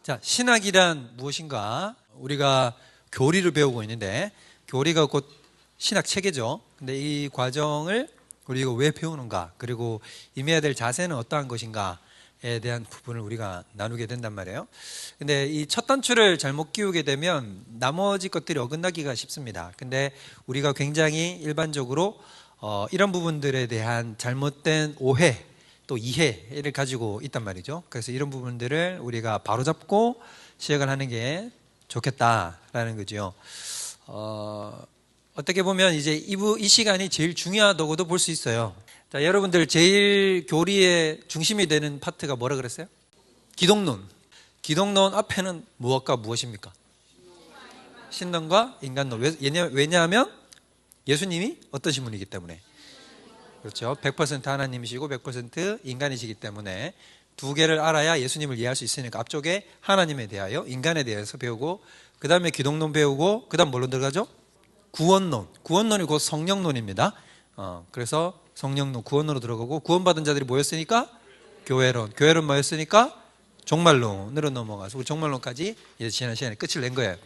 자, 신학이란 무엇인가? 우리가 교리를 배우고 있는데 교리가 곧 신학 체계죠. 근데 이 과정을 우리가 왜 배우는가? 그리고 임해야 될 자세는 어떠한 것인가에 대한 부분을 우리가 나누게 된단 말이에요. 근데 이 첫 단추를 잘못 끼우게 되면 나머지 것들이 어긋나기가 쉽습니다. 근데 우리가 굉장히 일반적으로 이런 부분들에 대한 잘못된 오해 또 이해를 가지고 있단 말이죠. 그래서 이런 부분들을 우리가 바로잡고 시작을 하는 게 좋겠다라는 거죠. 어떻게 보면 이제 이 시간이 제일 중요하다고도 볼 수 있어요. 자, 여러분들 제일 교리의 중심이 되는 파트가 뭐라 그랬어요? 기독론. 기독론 앞에는 무엇과 무엇입니까? 신론과 인간론. 왜냐하면 예수님이 어떠신 분이기 때문에. 그렇죠. 100% 하나님이시고 100% 인간이시기 때문에 두 개를 알아야 예수님을 이해할 수 있으니까 앞쪽에 하나님에 대하여 인간에 대해서 배우고 그 다음에 기독론 배우고 그 다음 뭘로 들어가죠? 구원론. 구원론이 곧 성령론입니다. 그래서 성령론, 구원론으로 들어가고 구원받은 자들이 뭐였으니까? 교회론. 교회론 뭐였으니까? 종말론으로 넘어가서 우리 종말론까지 이제 지난 시간에 끝을 낸 거예요.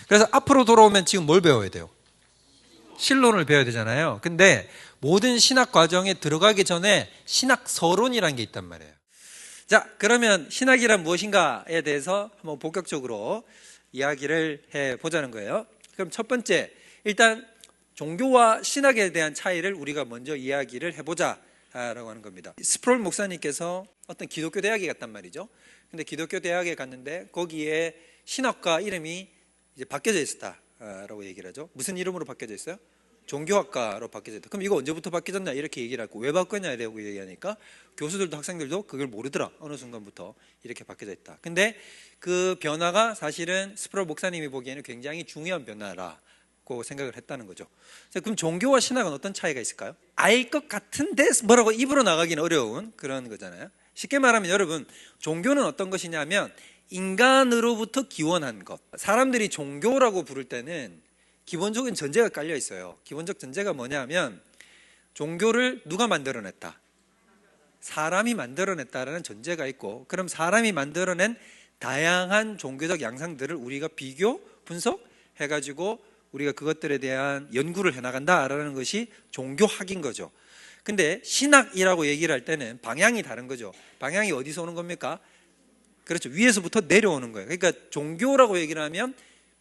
그래서 앞으로 돌아오면 지금 뭘 배워야 돼요? 신론을 배워야 되잖아요. 근데 모든 신학 과정에 들어가기 전에 신학 서론이라는 게 있단 말이에요. 자, 그러면 신학이란 무엇인가에 대해서 한번 본격적으로 이야기를 해보자는 거예요. 그럼 첫 번째, 일단 종교와 신학에 대한 차이를 우리가 먼저 이야기를 해보자라고 하는 겁니다. 스프롤 목사님께서 어떤 기독교 대학에 갔단 말이죠. 근데 기독교 대학에 갔는데 거기에 신학과 이름이 이제 바뀌어져 있었다라고 얘기를 하죠. 무슨 이름으로 바뀌어져 있어요? 종교학과로 바뀌어져 있다. 그럼 이거 언제부터 바뀌었냐 이렇게 얘기를 하고 왜 바뀌었냐라고 얘기하니까 교수들도 학생들도 그걸 모르더라. 어느 순간부터 이렇게 바뀌어져 있다. 근데 그 변화가 사실은 스프롤 목사님이 보기에는 굉장히 중요한 변화라고 생각을 했다는 거죠. 그럼 종교와 신학은 어떤 차이가 있을까요? 알 것 같은데 뭐라고 입으로 나가기는 어려운 그런 거잖아요. 쉽게 말하면 여러분, 종교는 어떤 것이냐면 인간으로부터 기원한 것. 사람들이 종교라고 부를 때는 기본적인 전제가 깔려 있어요. 기본적 전제가 뭐냐면 종교를 누가 만들어냈다? 사람이 만들어냈다라는 전제가 있고, 그럼 사람이 만들어낸 다양한 종교적 양상들을 우리가 비교, 분석해가지고 우리가 그것들에 대한 연구를 해나간다라는 것이 종교학인 거죠. 근데 신학이라고 얘기를 할 때는 방향이 다른 거죠. 방향이 어디서 오는 겁니까? 그렇죠. 위에서부터 내려오는 거예요. 그러니까 종교라고 얘기를 하면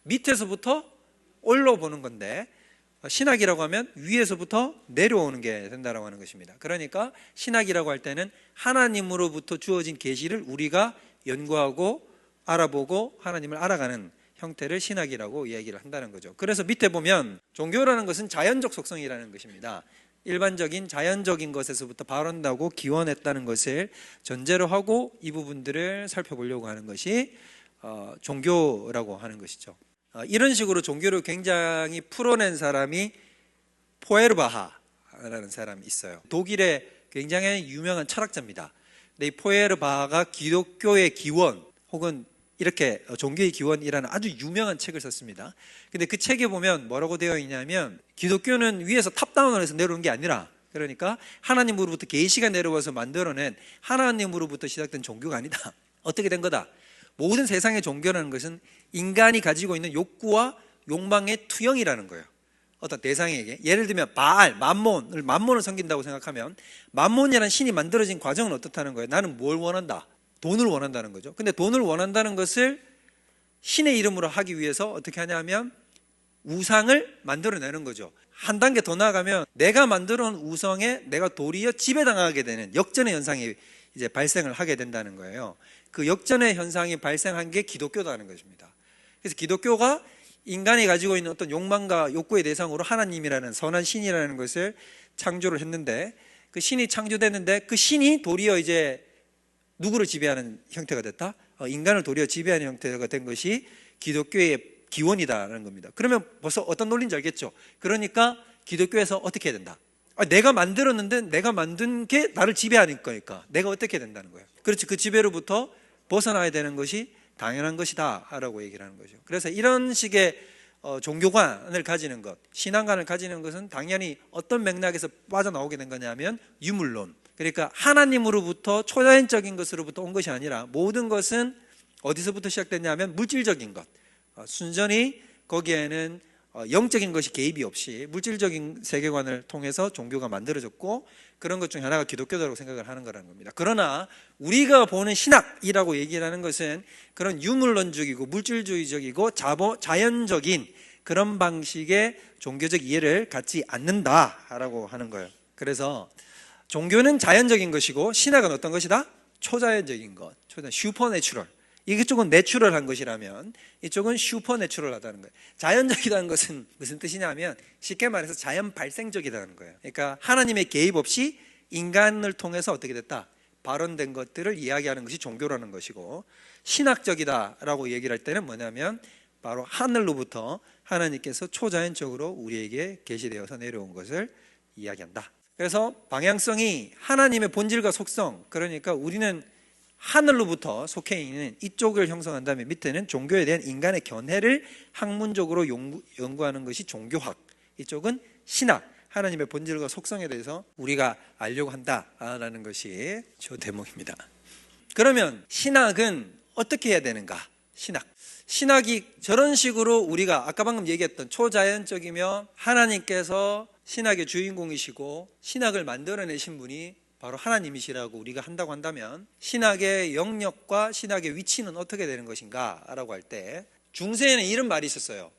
밑에서부터 올라보는 건데 신학이라고 하면 위에서부터 내려오는 게 된다라고 하는 것입니다. 그러니까 신학이라고 할 때는 하나님으로부터 주어진 계시를 우리가 연구하고 알아보고 하나님을 알아가는 형태를 신학이라고 이야기를 한다는 거죠. 그래서 밑에 보면 종교라는 것은 자연적 속성이라는 것입니다. 일반적인 자연적인 것에서부터 발원하고 기원했다는 것을 전제로 하고 이 부분들을 살펴보려고 하는 것이 종교라고 하는 것이죠. 이런 식으로 종교를 굉장히 풀어낸 사람이 포에르바하라는 사람이 있어요. 독일의 굉장히 유명한 철학자입니다. 근데 이 포에르바하가 기독교의 기원 혹은 이렇게 종교의 기원이라는 아주 유명한 책을 썼습니다. 근데 그 책에 보면 뭐라고 되어 있냐면 기독교는 위에서 탑다운을 해서 내려오는 게 아니라, 그러니까 하나님으로부터 계시가 내려와서 만들어낸 하나님으로부터 시작된 종교가 아니다. 어떻게 된 거다? 모든 세상의 종교라는 것은 인간이 가지고 있는 욕구와 욕망의 투영이라는 거예요. 어떤 대상에게. 예를 들면 바알, 만몬을 섬긴다고 생각하면 만몬이라는 신이 만들어진 과정은 어떻다는 거예요? 나는 뭘 원한다? 돈을 원한다는 거죠. 근데 돈을 원한다는 것을 신의 이름으로 하기 위해서 어떻게 하냐면 우상을 만들어내는 거죠. 한 단계 더 나아가면 내가 만들어 놓은 우상에 내가 도리어 지배당하게 되는 역전의 현상이 이제 발생을 하게 된다는 거예요. 그 역전의 현상이 발생한 게 기독교다는 것입니다. 그래서 기독교가 인간이 가지고 있는 어떤 욕망과 욕구의 대상으로 하나님이라는 선한 신이라는 것을 창조를 했는데, 그 신이 창조됐는데 그 신이 도리어 이제 누구를 지배하는 형태가 됐다? 인간을 도리어 지배하는 형태가 된 것이 기독교의 기원이다라는 겁니다. 그러면 벌써 어떤 논리인지 알겠죠? 그러니까 기독교에서 어떻게 해야 된다? 내가 만들었는데 내가 만든 게 나를 지배하는 거니까 내가 어떻게 해야 된다는 거예요. 그렇지. 그 지배로부터 벗어나야 되는 것이 당연한 것이다 라고 얘기를 하는 거죠. 그래서 이런 식의 종교관을 가지는 것, 신앙관을 가지는 것은 당연히 어떤 맥락에서 빠져나오게 된 거냐면 유물론, 그러니까 하나님으로부터 초자연적인 것으로부터 온 것이 아니라 모든 것은 어디서부터 시작됐냐면 물질적인 것. 순전히 거기에는 영적인 것이 개입이 없이 물질적인 세계관을 통해서 종교가 만들어졌고, 그런 것 중에 하나가 기독교다라고 생각을 하는 거라는 겁니다. 그러나 우리가 보는 신학이라고 얘기하는 것은 그런 유물론적이고 물질주의적이고 자연적인 그런 방식의 종교적 이해를 갖지 않는다라고 하는 거예요. 그래서 종교는 자연적인 것이고 신학은 어떤 것이다? 초자연적인 것, 슈퍼내추럴. 이쪽은 내추럴한 것이라면 이쪽은 슈퍼내추럴하다는 거예요. 자연적이라는 것은 무슨 뜻이냐면 쉽게 말해서 자연 발생적이라는 거예요. 그러니까 하나님의 개입 없이 인간을 통해서 어떻게 됐다? 발현된 것들을 이야기하는 것이 종교라는 것이고, 신학적이다라고 얘기를 할 때는 뭐냐면 바로 하늘로부터 하나님께서 초자연적으로 우리에게 계시되어서 내려온 것을 이야기한다. 그래서 방향성이 하나님의 본질과 속성, 그러니까 우리는 하늘로부터 속해 있는 이쪽을 형성한 다음에 밑에는 종교에 대한 인간의 견해를 학문적으로 연구하는 것이 종교학, 이쪽은 신학, 하나님의 본질과 속성에 대해서 우리가 알려고 한다라는 것이 저 대목입니다. 그러면 신학은 어떻게 해야 되는가? 신학이 저런 식으로 우리가 아까 방금 얘기했던 초자연적이며 하나님께서 신학의 주인공이시고 신학을 만들어내신 분이 바로 하나님이시라고 우리가 한다고 한다면, 신학의 영역과 신학의 위치는 어떻게 되는 것인가 라고 할 때, 중세에는 이런 말이 있었어요.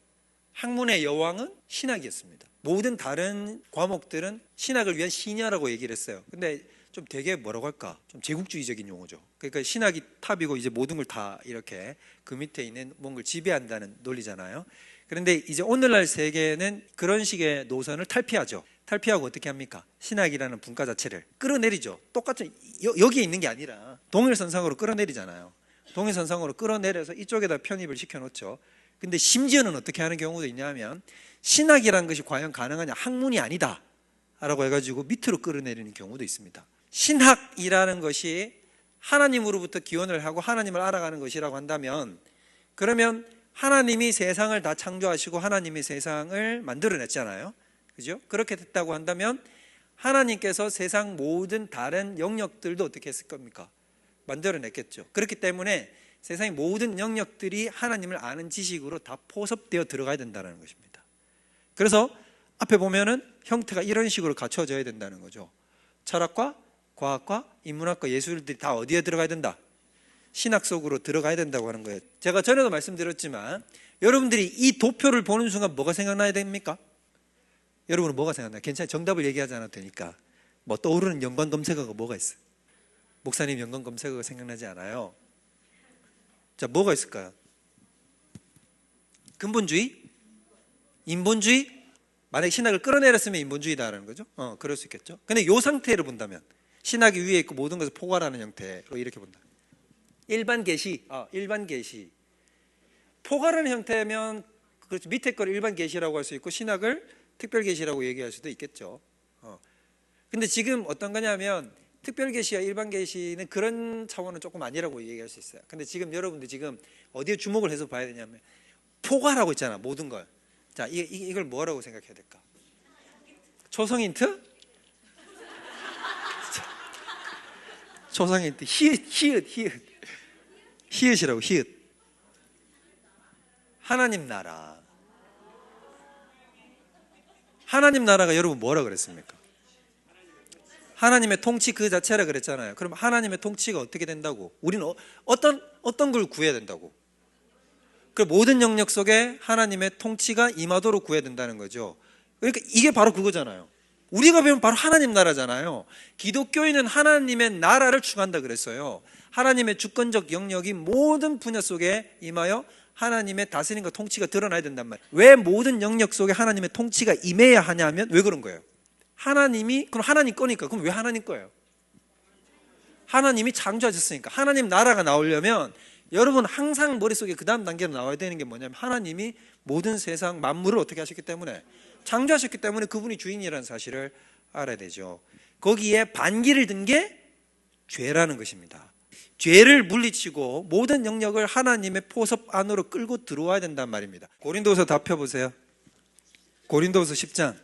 학문의 여왕은 신학이었습니다. 모든 다른 과목들은 신학을 위한 시녀라고 얘기를 했어요. 근데 좀 되게 뭐라고 할까, 좀 제국주의적인 용어죠. 그러니까 신학이 탑이고 이제 모든 걸 다 이렇게 그 밑에 있는 뭔가를 지배한다는 논리잖아요. 그런데 이제 오늘날 세계는 그런 식의 노선을 탈피하고 어떻게 합니까? 신학이라는 분과 자체를 끌어내리죠. 똑같은 여기에 있는 게 아니라 동일선상으로 끌어내리잖아요. 동일선상으로 끌어내려서 이쪽에다 편입을 시켜놓죠. 근데 심지어는 어떻게 하는 경우도 있냐면, 신학이라는 것이 과연 가능하냐, 학문이 아니다 라고 해가지고 밑으로 끌어내리는 경우도 있습니다. 신학이라는 것이 하나님으로부터 기원을 하고 하나님을 알아가는 것이라고 한다면, 그러면 하나님이 세상을 다 창조하시고 하나님이 세상을 만들어냈잖아요. 그죠? 그렇게 됐다고 한다면 하나님께서 세상 모든 다른 영역들도 어떻게 했을 겁니까? 만들어냈겠죠. 그렇기 때문에 세상의 모든 영역들이 하나님을 아는 지식으로 다 포섭되어 들어가야 된다는 것입니다. 그래서 앞에 보면은 형태가 이런 식으로 갖춰져야 된다는 거죠. 철학과, 과학과, 인문학과, 예술들이 다 어디에 들어가야 된다? 신학 속으로 들어가야 된다고 하는 거예요. 제가 전에도 말씀드렸지만 여러분들이 이 도표를 보는 순간 뭐가 생각나야 됩니까? 여러분은 뭐가 생각나요? 괜찮아요. 정답을 얘기하지 않아도 되니까. 뭐 떠오르는 연관 검색어가 뭐가 있어요? 목사님 연관 검색어가 생각나지 않아요. 자, 뭐가 있을까요? 근본주의? 인본주의? 만약에 신학을 끌어내렸으면 인본주의다라는 거죠. 그럴 수 있겠죠. 근데 이 상태를 본다면, 신학이 위에 있고 모든 것을 포괄하는 형태로 이렇게 본다. 일반 계시. 포괄하는 형태면 그렇죠. 밑에 거를 일반 계시라고 할 수 있고 신학을 특별 계시라고 얘기할 수도 있겠죠. 근데 지금 어떤 거냐면, 특별 계시와 일반 계시는 그런 차원은 조금 아니라고 얘기할 수 있어요. 근데 지금 여러분들 지금 어디에 주목을 해서 봐야 되냐면, 포괄하고 있잖아, 모든 걸. 자, 이걸 뭐라고 생각해야 될까? 초성 힌트? 초성 힌트. 히읗이라고, 히읗. 하나님 나라. 하나님 나라가 여러분 뭐라 그랬습니까? 하나님의 통치 그 자체라 그랬잖아요. 그럼 하나님의 통치가 어떻게 된다고? 우리는 어떤 걸 구해야 된다고? 그 모든 영역 속에 하나님의 통치가 임하도록 구해야 된다는 거죠. 그러니까 이게 바로 그거잖아요. 우리가 배운 바로 하나님 나라잖아요. 기독교인은 하나님의 나라를 추구한다 그랬어요. 하나님의 주권적 영역이 모든 분야 속에 임하여 하나님의 다스림과 통치가 드러나야 된단 말이에요. 왜 모든 영역 속에 하나님의 통치가 임해야 하냐면 왜 그런 거예요? 하나님이, 그럼 하나님 거니까. 그럼 왜 하나님 거예요? 하나님이 창조하셨으니까. 하나님 나라가 나오려면 여러분 항상 머릿속에 그 다음 단계로 나와야 되는 게 뭐냐면, 하나님이 모든 세상 만물을 어떻게 하셨기 때문에, 창조하셨기 때문에 그분이 주인이라는 사실을 알아야 되죠. 거기에 반기를 든 게 죄라는 것입니다. 죄를 물리치고 모든 영역을 하나님의 포섭 안으로 끌고 들어와야 된단 말입니다. 고린도서 다 펴보세요. 고린도서 10장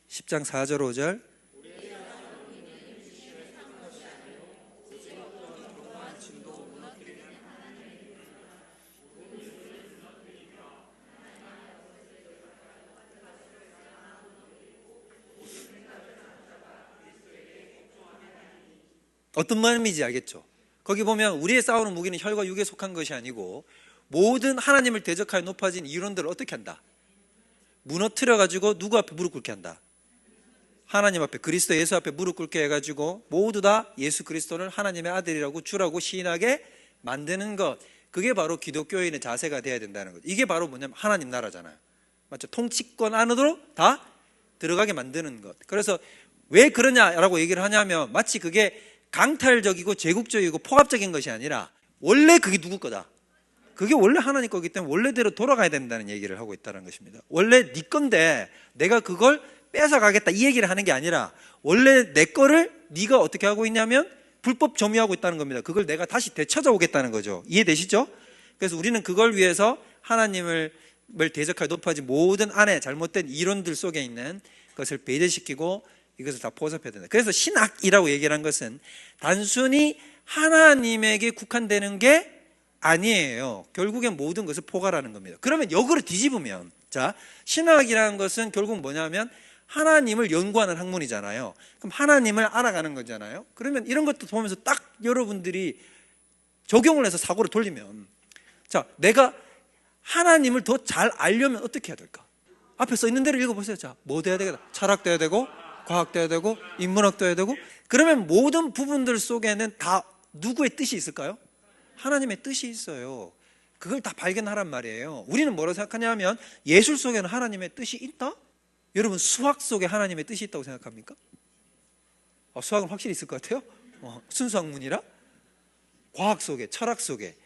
4절 5절. 어떤 말인지 알겠죠? 거기 보면 우리의 싸우는 무기는 혈과 육에 속한 것이 아니고 모든 하나님을 대적하여 높아진 이론들을 어떻게 한다? 무너뜨려 가지고 누구 앞에 무릎 꿇게 한다? 하나님 앞에, 그리스도 예수 앞에 무릎 꿇게 해가지고 모두 다 예수 그리스도를 하나님의 아들이라고 주라고 시인하게 만드는 것, 그게 바로 기독교인의 자세가 돼야 된다는 거죠. 이게 바로 뭐냐면 하나님 나라잖아요. 맞죠? 통치권 안으로 다 들어가게 만드는 것. 그래서 왜 그러냐라고 얘기를 하냐면 마치 그게 강탈적이고 제국적이고 포압적인 것이 아니라 원래 그게 누구 거다? 그게 원래 하나님 거기 때문에 원래대로 돌아가야 된다는 얘기를 하고 있다는 것입니다. 원래 네 건데 내가 그걸 뺏어가겠다 이 얘기를 하는 게 아니라 원래 내 거를 네가 어떻게 하고 있냐면 불법 점유하고 있다는 겁니다. 그걸 내가 다시 되찾아오겠다는 거죠. 이해되시죠? 그래서 우리는 그걸 위해서 하나님을 대적하여 높아진 모든 안에 잘못된 이론들 속에 있는 것을 배제시키고 이것을 다 포섭해야 된다. 그래서 신학이라고 얘기를 한 것은 단순히 하나님에게 국한되는 게 아니에요. 결국엔 모든 것을 포괄하는 겁니다. 그러면 역으로 뒤집으면, 자, 신학이라는 것은 결국 뭐냐면 하나님을 연구하는 학문이잖아요. 그럼 하나님을 알아가는 거잖아요. 그러면 이런 것도 보면서 딱 여러분들이 적용을 해서 사고를 돌리면, 자, 내가 하나님을 더 잘 알려면 어떻게 해야 될까? 앞에 써 있는 대로 읽어보세요. 자, 뭐 돼야 되겠다? 철학도 해야 되고, 과학도 해야 되고, 인문학도 해야 되고. 그러면 모든 부분들 속에는 다 누구의 뜻이 있을까요? 하나님의 뜻이 있어요. 그걸 다 발견하란 말이에요. 우리는 뭐라고 생각하냐면 예술 속에는 하나님의 뜻이 있다? 여러분 수학 속에 하나님의 뜻이 있다고 생각합니까? 수학은 확실히 있을 것 같아요. 순수 학문이라? 과학 속에, 철학 속에.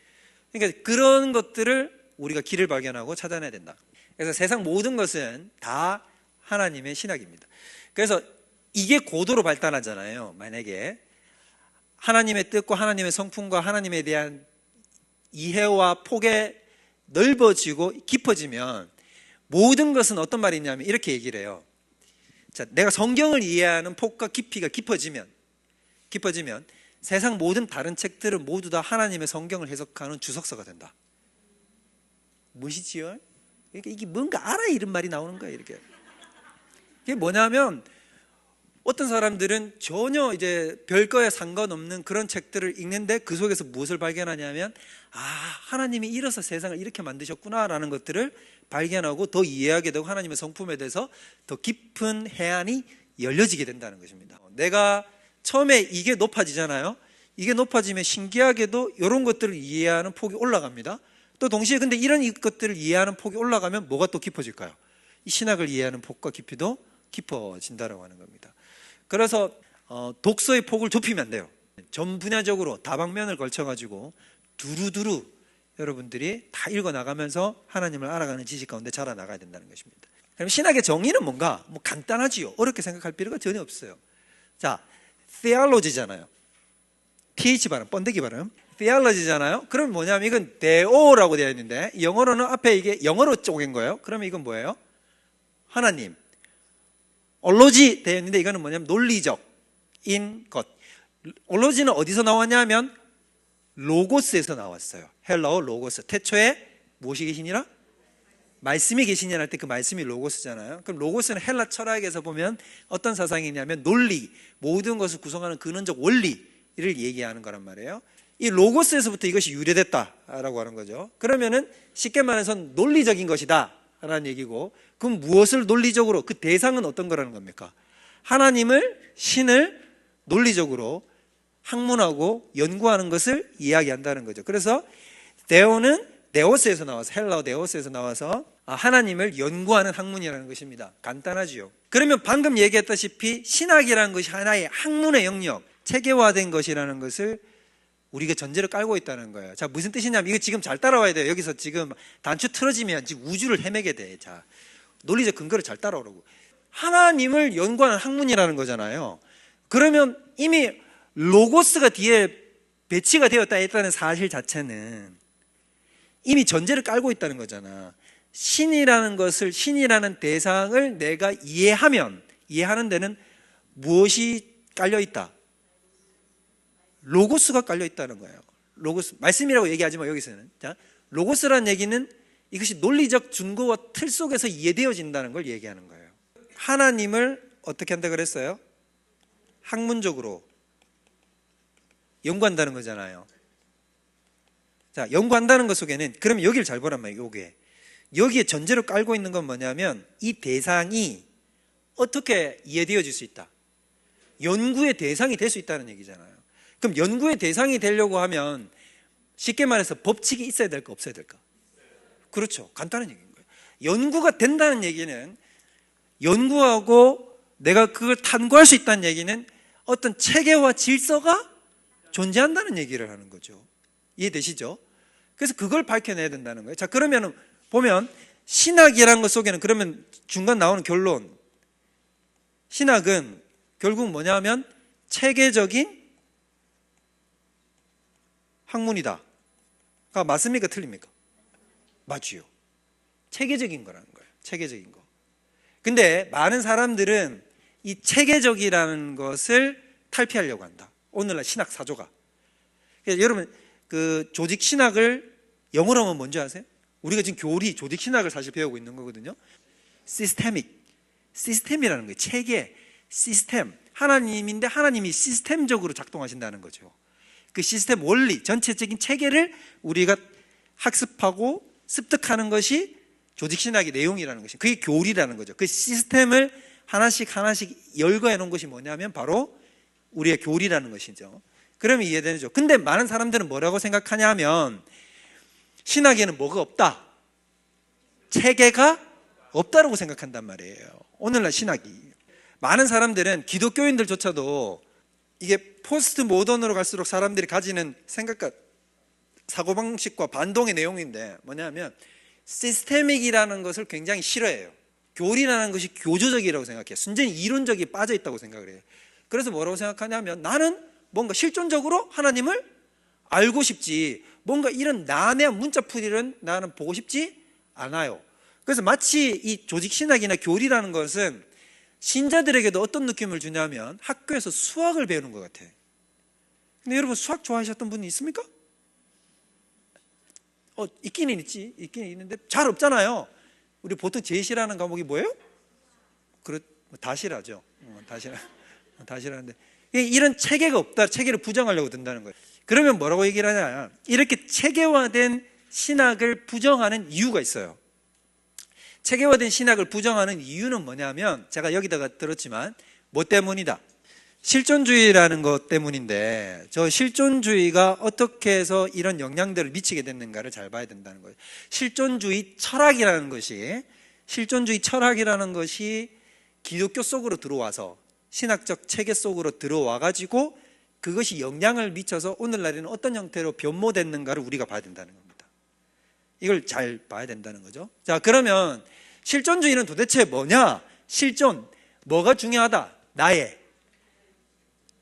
그러니까 그런 것들을 우리가 길을 발견하고 찾아내야 된다. 그래서 세상 모든 것은 다 하나님의 신학입니다. 그래서 이게 고도로 발달하잖아요. 만약에 하나님의 뜻과 하나님의 성품과 하나님에 대한 이해와 폭이 넓어지고 깊어지면 모든 것은 어떤 말이 있냐면 이렇게 얘기를 해요. 자, 내가 성경을 이해하는 폭과 깊이가 깊어지면 세상 모든 다른 책들은 모두 다 하나님의 성경을 해석하는 주석서가 된다. 무엇이지요? 그러니까 이게 뭔가 알아야 이런 말이 나오는 거예요. 이렇게. 이게 뭐냐면 어떤 사람들은 전혀 이제 별거에 상관없는 그런 책들을 읽는데 그 속에서 무엇을 발견하냐면 하나님이 이래서 세상을 이렇게 만드셨구나라는 것들을 발견하고 더 이해하게 되고 하나님의 성품에 대해서 더 깊은 해안이 열려지게 된다는 것입니다. 내가 처음에 이게 높아지잖아요. 이게 높아지면 신기하게도 이런 것들을 이해하는 폭이 올라갑니다. 또 동시에 근데 이런 것들을 이해하는 폭이 올라가면 뭐가 또 깊어질까요? 이 신학을 이해하는 폭과 깊이도 깊어진다고 하는 겁니다. 그래서 독서의 폭을 좁히면 안 돼요. 전 분야적으로 다방면을 걸쳐가지고 두루두루 여러분들이 다 읽어나가면서 하나님을 알아가는 지식 가운데 자라나가야 된다는 것입니다. 그럼 신학의 정의는 뭔가? 간단하지요. 어렵게 생각할 필요가 전혀 없어요. 자, theology잖아요. th 발음, 번데기 발음. theology잖아요. 그럼 뭐냐면 이건 데오라고 되어 있는데 영어로는 앞에 이게 영어로 쪼갠 거예요. 그러면 이건 뭐예요? 하나님. 올로지 되어 있는데 이거는 뭐냐면 논리적인 것. 올로지는 어디서 나왔냐면 로고스에서 나왔어요. 헬라어 로고스. 태초에 무엇이 계시니라? 말씀이 계시냐 할 때 그 말씀이 로고스잖아요. 그럼 로고스는 헬라 철학에서 보면 어떤 사상이냐면 논리, 모든 것을 구성하는 근원적 원리를 얘기하는 거란 말이에요. 이 로고스에서부터 이것이 유래됐다라고 하는 거죠. 그러면은 쉽게 말해서 논리적인 것이다 라는 얘기고, 그럼 무엇을 논리적으로, 그 대상은 어떤 거라는 겁니까? 하나님을, 신을 논리적으로 학문하고 연구하는 것을 이야기한다는 거죠. 그래서 데오는 네오스에서 나와서, 헬라어 네오스에서 나와서 하나님을 연구하는 학문이라는 것입니다. 간단하지요. 그러면 방금 얘기했다시피 신학이라는 것이 하나의 학문의 영역, 체계화된 것이라는 것을 우리가 전제를 깔고 있다는 거예요. 자, 무슨 뜻이냐면 이거 지금 잘 따라와야 돼요. 여기서 지금 단추 틀어지면 지금 우주를 헤매게 돼. 자, 논리적 근거를 잘 따라오라고. 하나님을 연구하는 학문이라는 거잖아요. 그러면 이미 로고스가 뒤에 배치가 되었다 했다는 사실 자체는 이미 전제를 깔고 있다는 거잖아. 신이라는 것을, 신이라는 대상을 내가 이해하면, 이해하는 데는 무엇이 깔려 있다? 로고스가 깔려 있다는 거예요. 로고스, 말씀이라고 얘기하지만 여기서는, 자, 로고스라는 얘기는 이것이 논리적 준거와 틀 속에서 이해되어진다는 걸 얘기하는 거예요. 하나님을 어떻게 한다 그랬어요? 학문적으로 연구한다는 거잖아요. 자, 연구한다는 것 속에는, 그러면 여기를 잘 보란 말이에요. 여기에 전제로 깔고 있는 건 뭐냐면 이 대상이 어떻게 이해되어질 수 있다, 연구의 대상이 될 수 있다는 얘기잖아요. 그럼 연구의 대상이 되려고 하면 쉽게 말해서 법칙이 있어야 될까 없어야 될까? 그렇죠. 간단한 얘기인 거예요. 연구가 된다는 얘기는, 연구하고 내가 그걸 탐구할 수 있다는 얘기는 어떤 체계와 질서가 존재한다는 얘기를 하는 거죠. 이해되시죠? 그래서 그걸 밝혀내야 된다는 거예요. 자, 그러면 보면 신학이라는 것 속에는, 그러면 중간 나오는 결론, 신학은 결국 뭐냐면 체계적인 학문이다. 맞습니까? 틀립니까? 맞지요. 체계적인 거라는 거예요. 체계적인 거. 근데 많은 사람들은 이 체계적이라는 것을 탈피하려고 한다. 오늘날 신학 사조가. 여러분, 그 조직 신학을 영어로 하면 뭔지 아세요? 우리가 지금 교리, 조직 신학을 사실 배우고 있는 거거든요. 시스템이라는 거예요. 체계, 시스템. 하나님인데 하나님이 시스템적으로 작동하신다는 거죠. 그 시스템 원리, 전체적인 체계를 우리가 학습하고 습득하는 것이 조직 신학의 내용이라는 것이, 그게 교리라는 거죠. 그 시스템을 하나씩 열거해 놓은 것이 뭐냐면 바로 우리의 교리라는 것이죠. 그러면 이해되죠. 근데 많은 사람들은 뭐라고 생각하냐 하면 신학에는 뭐가 없다, 체계가 없다라고 생각한단 말이에요. 오늘날 신학이. 많은 사람들은, 기독교인들조차도 이게 포스트 모던으로 갈수록 사람들이 가지는 생각과 사고방식과 반동의 내용인데 뭐냐면 시스테믹이라는 것을 굉장히 싫어해요. 교리라는 것이 교조적이라고 생각해요. 순전히 이론적이 빠져 있다고 생각을 해요. 그래서 뭐라고 생각하냐면 나는 뭔가 실존적으로 하나님을 알고 싶지, 뭔가 이런 난해한 문자풀이는 나는 보고 싶지 않아요. 그래서 마치 이 조직신학이나 교리라는 것은 신자들에게도 어떤 느낌을 주냐면 학교에서 수학을 배우는 것 같아요. 근데 여러분, 수학 좋아하셨던 분이 있습니까? 있기는 있는데 잘 없잖아요. 우리 보통 제일 싫어하는 과목이 뭐예요? 다 싫어하죠. 다 싫어하는데 이런 체계가 없다, 체계를 부정하려고 든다는 거예요. 그러면 뭐라고 얘기를 하냐, 이렇게 체계화된 신학을 부정하는 이유가 있어요. 체계화된 신학을 부정하는 이유는 뭐냐면, 제가 여기다가 들었지만 뭐 때문이다, 실존주의라는 것 때문인데, 저 실존주의가 어떻게 해서 이런 영향들을 미치게 됐는가를 잘 봐야 된다는 거예요. 실존주의 철학이라는 것이 기독교 속으로 들어와서 신학적 체계 속으로 들어와 가지고 그것이 영향을 미쳐서 오늘날에는 어떤 형태로 변모됐는가를 우리가 봐야 된다는 겁니다. 이걸 잘 봐야 된다는 거죠. 자, 그러면 실존주의는 도대체 뭐냐? 실존, 뭐가 중요하다? 나의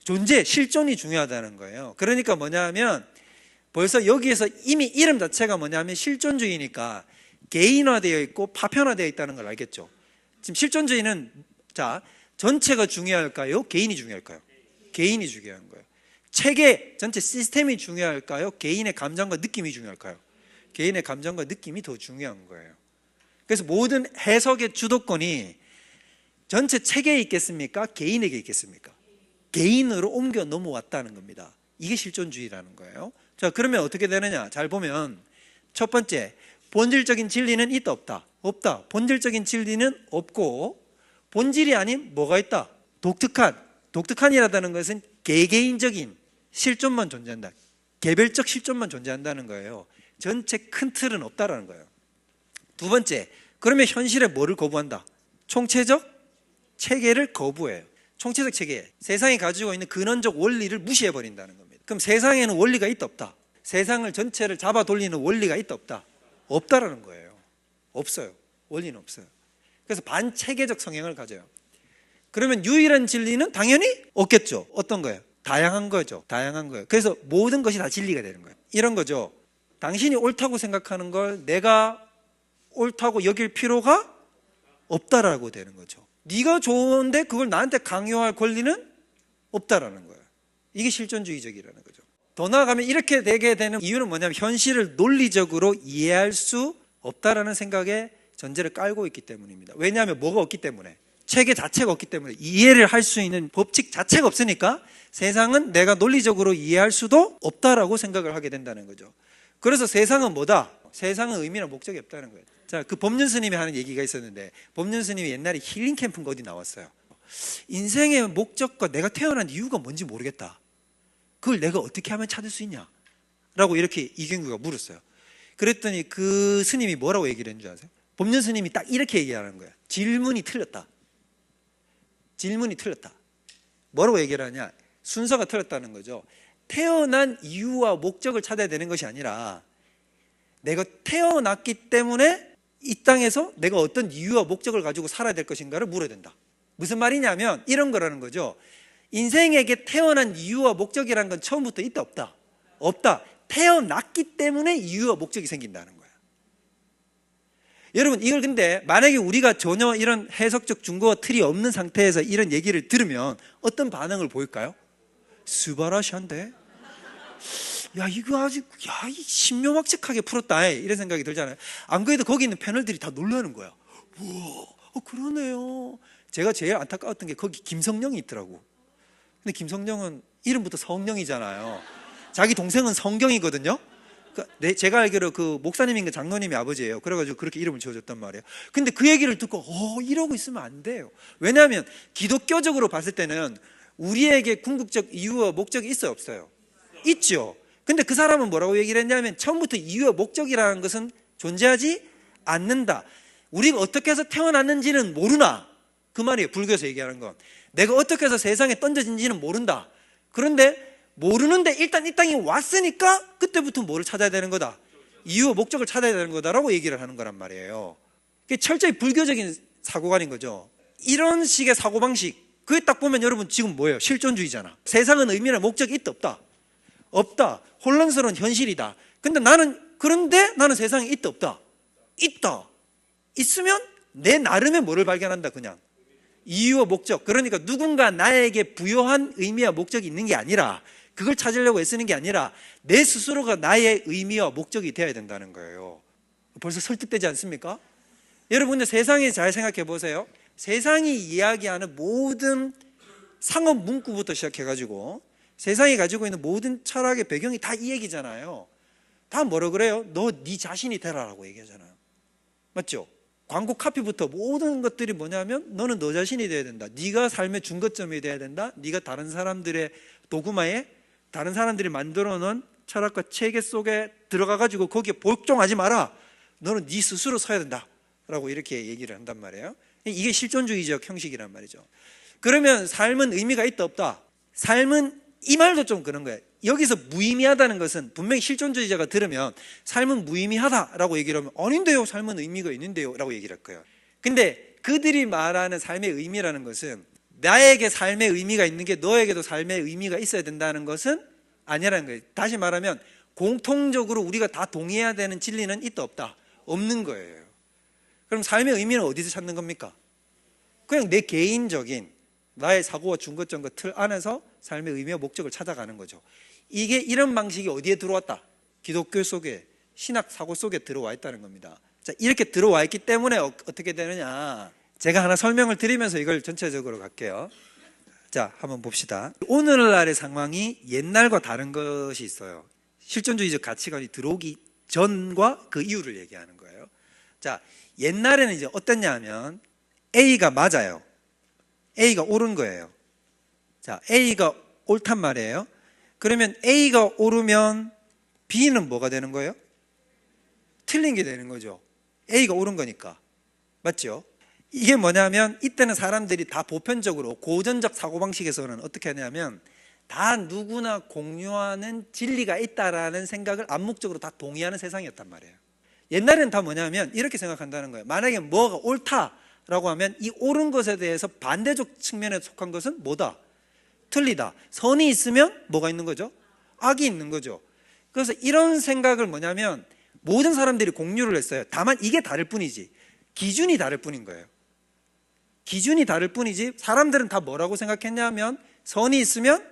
존재, 실존이 중요하다는 거예요. 그러니까 뭐냐면 벌써 여기에서 이미 이름 자체가 뭐냐면 실존주의니까 개인화되어 있고 파편화되어 있다는 걸 알겠죠. 지금 실존주의는, 자, 전체가 중요할까요? 개인이 중요할까요? 개인이 중요한 거예요. 체계, 전체 시스템이 중요할까요? 개인의 감정과 느낌이 중요할까요? 개인의 감정과 느낌이 더 중요한 거예요. 그래서 모든 해석의 주도권이 전체 체계에 있겠습니까? 개인에게 있겠습니까? 개인으로 옮겨 넘어왔다는 겁니다. 이게 실존주의라는 거예요. 자, 그러면 어떻게 되느냐? 잘 보면 첫 번째, 본질적인 진리는 있다 없다? 없다. 본질적인 진리는 없고, 본질이 아닌 뭐가 있다? 독특한이라는 것은 개개인적인 실존만 존재한다. 개별적 실존만 존재한다는 거예요. 전체 큰 틀은 없다라는 거예요. 두 번째, 그러면 현실에 뭐를 거부한다? 총체적 체계를 거부해요. 총체적 체계, 세상이 가지고 있는 근원적 원리를 무시해버린다는 겁니다. 그럼 세상에는 원리가 있다 없다? 세상을 전체를 잡아 돌리는 원리가 있다 없다? 없다라는 거예요. 없어요. 원리는 없어요. 그래서 반체계적 성향을 가져요. 그러면 유일한 진리는 당연히 없겠죠. 어떤 거예요? 다양한 거죠. 다양한 거예요. 그래서 모든 것이 다 진리가 되는 거예요. 이런 거죠. 당신이 옳다고 생각하는 걸 내가 옳다고 여길 필요가 없다라고 되는 거죠. 네가 좋은데 그걸 나한테 강요할 권리는 없다라는 거예요. 이게 실존주의적이라는 거죠. 더 나아가면 이렇게 되게 되는 이유는 뭐냐면 현실을 논리적으로 이해할 수 없다라는 생각에 전제를 깔고 있기 때문입니다. 왜냐하면 뭐가 없기 때문에? 체계 자체가 없기 때문에 이해를 할 수 있는 법칙 자체가 없으니까 세상은 내가 논리적으로 이해할 수도 없다라고 생각을 하게 된다는 거죠. 그래서 세상은 뭐다? 세상은 의미나 목적이 없다는 거예요. 자, 그 법륜 스님이 하는 얘기가 있었는데, 법륜 스님이 옛날에 힐링 캠프인가 어디 나왔어요. 인생의 목적과 내가 태어난 이유가 뭔지 모르겠다. 그걸 내가 어떻게 하면 찾을 수 있냐? 라고 이렇게 이경규가 물었어요. 그랬더니 그 스님이 뭐라고 얘기를 했는지 아세요? 법륜 스님이 딱 이렇게 얘기하는 거예요. 질문이 틀렸다. 질문이 틀렸다. 뭐라고 얘기를 하냐? 순서가 틀렸다는 거죠. 태어난 이유와 목적을 찾아야 되는 것이 아니라 내가 태어났기 때문에 이 땅에서 내가 어떤 이유와 목적을 가지고 살아야 될 것인가를 물어야 된다. 무슨 말이냐면 이런 거라는 거죠. 인생에게 태어난 이유와 목적이라는 건 처음부터 있다 없다? 없다. 태어났기 때문에 이유와 목적이 생긴다는 거야. 여러분, 이걸 근데 만약에 우리가 전혀 이런 해석적 증거와 틀이 없는 상태에서 이런 얘기를 들으면 어떤 반응을 보일까요? 스바라시한데? 야, 이거 아주, 야, 신묘막측하게 풀었다. 이런 생각이 들잖아요. 안 그래도 거기 있는 패널들이 다 놀라는 거야. 우와, 그러네요. 제가 제일 안타까웠던 게 거기 김성령이 있더라고. 근데 김성령은 이름부터 성령이잖아요. 자기 동생은 성경이거든요. 제가 알기로 그 목사님인가 장로님이 아버지예요. 그래가지고 그렇게 이름을 지어줬단 말이에요. 근데 그 얘기를 듣고 이러고 있으면 안 돼요. 왜냐하면 기독교적으로 봤을 때는 우리에게 궁극적 이유와 목적이 있어요 없어요? 있죠. 근데 그 사람은 뭐라고 얘기를 했냐면 처음부터 이유와 목적이라는 것은 존재하지 않는다. 우리가 어떻게 해서 태어났는지는 모르나, 그 말이에요. 불교에서 얘기하는 건 내가 어떻게 해서 세상에 던져진지는 모른다. 그런데 모르는데 일단 이 땅에 왔으니까 그때부터 뭐를 찾아야 되는 거다? 이유와 목적을 찾아야 되는 거다라고 얘기를 하는 거란 말이에요. 그게 철저히 불교적인 사고관인 거죠. 이런 식의 사고방식, 그게 딱 보면 여러분 지금 뭐예요? 실존주의잖아. 세상은 의미나 목적이 있다 없다? 없다. 혼란스러운 현실이다. 그런데 나는 세상에 있다 없다? 있다. 있으면 내 나름의 뭐를 발견한다? 그냥 이유와 목적. 그러니까 누군가 나에게 부여한 의미와 목적이 있는 게 아니라, 그걸 찾으려고 애쓰는 게 아니라 내 스스로가 나의 의미와 목적이 되어야 된다는 거예요. 벌써 설득되지 않습니까? 여러분들 세상에 잘 생각해 보세요. 세상이 이야기하는 모든 상업 문구부터 시작해가지고 세상이 가지고 있는 모든 철학의 배경이 다 이 얘기잖아요. 다 뭐라 그래요? 너 네 자신이 되라라고 얘기하잖아요. 맞죠? 광고 카피부터 모든 것들이 뭐냐면 너는 너 자신이 돼야 된다. 네가 삶의 중거점이 돼야 된다. 네가 다른 사람들의 도구마에, 다른 사람들이 만들어 놓은 철학과 체계 속에 들어가가지고 거기에 복종하지 마라. 너는 네 스스로 서야 된다 라고 이렇게 얘기를 한단 말이에요. 이게 실존주의적 형식이란 말이죠. 그러면 삶은 의미가 있다 없다? 삶은, 이 말도 좀 그런 거예요. 여기서 무의미하다는 것은 분명히 실존주의자가 들으면 삶은 무의미하다라고 얘기를 하면 아닌데요, 삶은 의미가 있는데요 라고 얘기를 할 거예요. 근데 그들이 말하는 삶의 의미라는 것은 나에게 삶의 의미가 있는 게 너에게도 삶의 의미가 있어야 된다는 것은 아니라는 거예요. 다시 말하면 공통적으로 우리가 다 동의해야 되는 진리는 있다 없다? 없는 거예요. 그럼 삶의 의미는 어디서 찾는 겁니까? 그냥 내 개인적인 나의 사고와 중거점과 틀 안에서 삶의 의미와 목적을 찾아가는 거죠. 이게 이런 방식이 어디에 들어왔다? 기독교 속에, 신학 사고 속에 들어와 있다는 겁니다. 자, 이렇게 들어와 있기 때문에 어떻게 되느냐, 제가 하나 설명을 드리면서 이걸 전체적으로 갈게요. 자, 한번 봅시다. 오늘날의 상황이 옛날과 다른 것이 있어요. 실존주의적 가치관이 들어오기 전과 그 이후를 얘기하는 거예요. 자, 옛날에는 이제 어땠냐 하면 A가 맞아요. A가 옳은 거예요. 자, A가 옳단 말이에요. 그러면 A가 옳으면 B는 뭐가 되는 거예요? 틀린 게 되는 거죠. A가 옳은 거니까. 맞죠? 이게 뭐냐면 이때는 사람들이 다 보편적으로 고전적 사고방식에서는 어떻게 하냐면 다 누구나 공유하는 진리가 있다라는 생각을 암묵적으로 다 동의하는 세상이었단 말이에요. 옛날에는 다 뭐냐면 이렇게 생각한다는 거예요. 만약에 뭐가 옳다라고 하면 이 옳은 것에 대해서 반대적 측면에 속한 것은 뭐다? 틀리다. 선이 있으면 뭐가 있는 거죠? 악이 있는 거죠. 그래서 이런 생각을 뭐냐면 모든 사람들이 공유를 했어요. 다만 이게 다를 뿐이지, 기준이 다를 뿐인 거예요. 기준이 다를 뿐이지 사람들은 다 뭐라고 생각했냐면 선이 있으면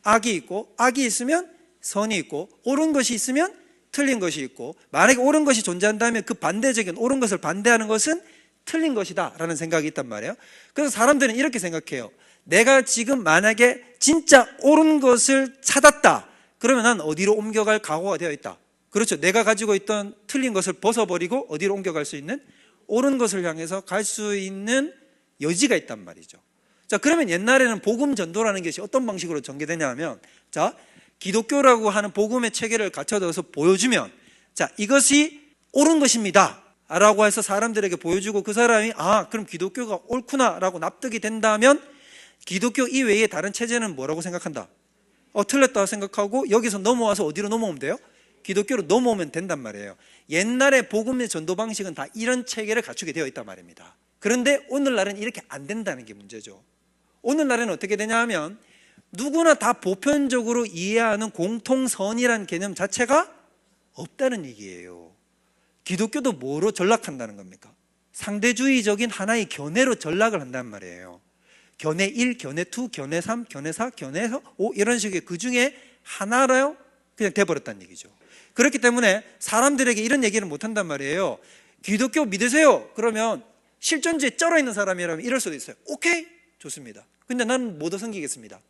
악이 있고, 악이 있으면 선이 있고, 옳은 것이 있으면 틀린 것이 있고, 만약에 옳은 것이 존재한다면 그 반대적인 옳은 것을 반대하는 것은 틀린 것이다 라는 생각이 있단 말이에요. 그래서 사람들은 이렇게 생각해요. 내가 지금 만약에 진짜 옳은 것을 찾았다, 그러면 난 어디로 옮겨갈 각오가 되어 있다. 그렇죠. 내가 가지고 있던 틀린 것을 벗어버리고 어디로 옮겨갈 수 있는, 옳은 것을 향해서 갈 수 있는 여지가 있단 말이죠. 자, 그러면 옛날에는 복음 전도라는 것이 어떤 방식으로 전개되냐 하면, 자, 기독교라고 하는 복음의 체계를 갖춰서 보여주면, 자, 이것이 옳은 것입니다 라고 해서 사람들에게 보여주고, 그 사람이 그럼 기독교가 옳구나 라고 납득이 된다면 기독교 이외의 다른 체제는 뭐라고 생각한다? 틀렸다고 생각하고 여기서 넘어와서 어디로 넘어오면 돼요? 기독교로 넘어오면 된단 말이에요. 옛날에 복음의 전도 방식은 다 이런 체계를 갖추게 되어 있단 말입니다. 그런데 오늘날은 이렇게 안 된다는 게 문제죠. 오늘날은 어떻게 되냐 하면 누구나 다 보편적으로 이해하는 공통선이라는 개념 자체가 없다는 얘기예요. 기독교도 뭐로 전락한다는 겁니까? 상대주의적인 하나의 견해로 전락을 한단 말이에요. 견해 1, 견해 2, 견해 3, 견해 4, 견해 5 이런 식의 그 중에 하나로 그냥 돼버렸다는 얘기죠. 그렇기 때문에 사람들에게 이런 얘기를 못한단 말이에요. 기독교 믿으세요. 그러면 실존주의에 쩔어 있는 사람이라면 이럴 수도 있어요. 오케이, 좋습니다. 근데 나는 뭐도 섬기겠습니다.